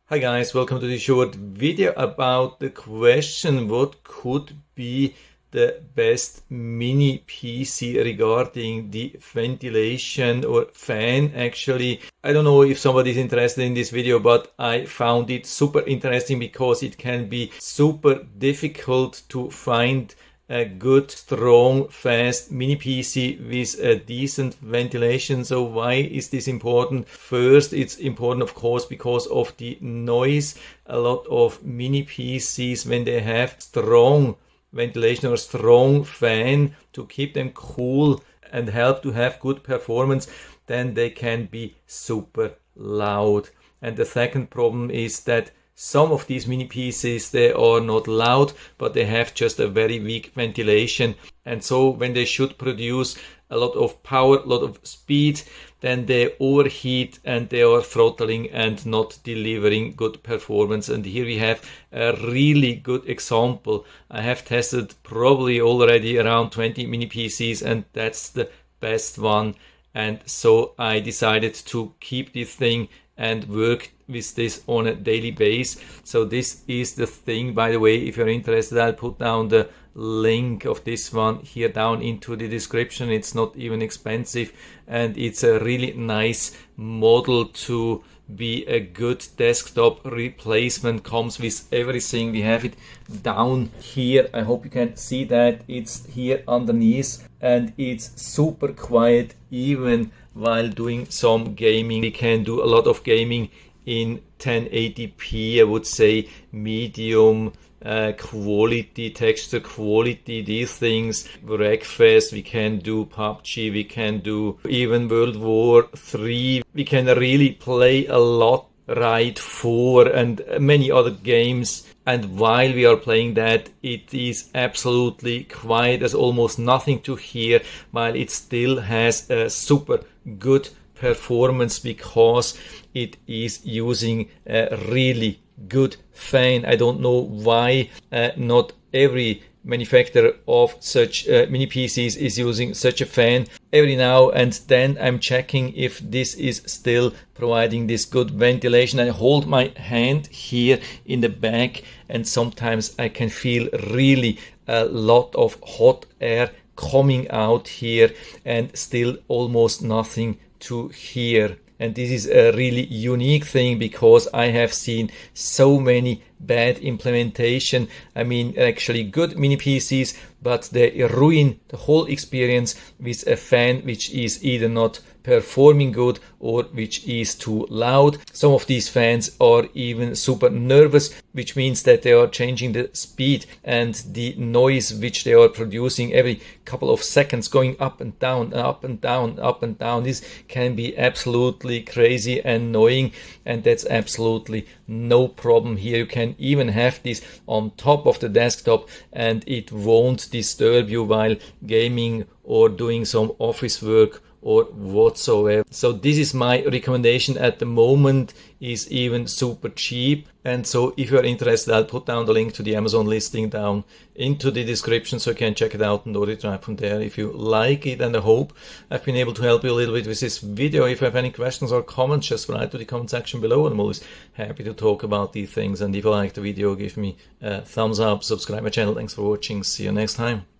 Hi guys, welcome to this short video about the question what could be the best mini PC regarding the ventilation or fan. Actually, I don't know if somebody is interested in this video, but I found it super interesting because it can be super difficult to find a good, strong, fast mini PC with a decent ventilation. So why is this important? First, it's important, of course, because of the noise. A lot of mini PCs, when they have strong ventilation or strong fan to keep them cool and help to have good performance, then they can be super loud. And the second problem is that some of these mini PCs, they are not loud, but they have just a very weak ventilation. And so when they should produce a lot of power, a lot of speed, then they overheat and they are throttling and not delivering good performance. And here we have a really good example. I have tested probably already around 20 mini PCs and that's the best one. And so I decided to keep this thing and work with this on a daily basis. So this is the thing. By the way, if you're interested, I'll put down the link of this one here down into the description. It's not even expensive and it's a really nice model to be a good desktop replacement. Comes with everything. We have it down here. I hope you can see that. It's here underneath and it's super quiet even while doing some gaming. We can do a lot of gaming in 1080p, I would say medium quality, texture quality, these things. Breakfast, we can do PUBG, we can do even World War 3. We can really play a lot, Ride 4 and many other games. And while we are playing that, it is absolutely quiet. There's almost nothing to hear, while it still has a super good performance because it is using a really good fan. I don't know why not every manufacturer of such mini PCs is using such a fan. Every now and then I'm checking if this is still providing this good ventilation. I hold my hand here in the back and sometimes I can feel really a lot of hot air coming out here and still almost nothing to hear. And this is a really unique thing because I have seen so many bad implementation. I mean, actually good mini PCs, but they ruin the whole experience with a fan which is either not performing good or which is too loud. Some of these fans are even super nervous, which means that they are changing the speed and the noise which they are producing every couple of seconds, going up and down, up and down, up and down. This can be absolutely crazy and annoying, and that's absolutely no problem here. You can even have this on top of the desktop and it won't disturb you while gaming or doing some office work or whatsoever. So this is my recommendation at the moment. Is even super cheap. And so if you're interested, I'll put down the link to the Amazon listing down into the description so you can check it out and order it right from there if you like it. And I hope I've been able to help you a little bit with this video. If you have any questions or comments, just write to the comment section below and I'm always happy to talk about these things. And if you like the video, give me a thumbs up, subscribe my channel. Thanks for watching. See you next time.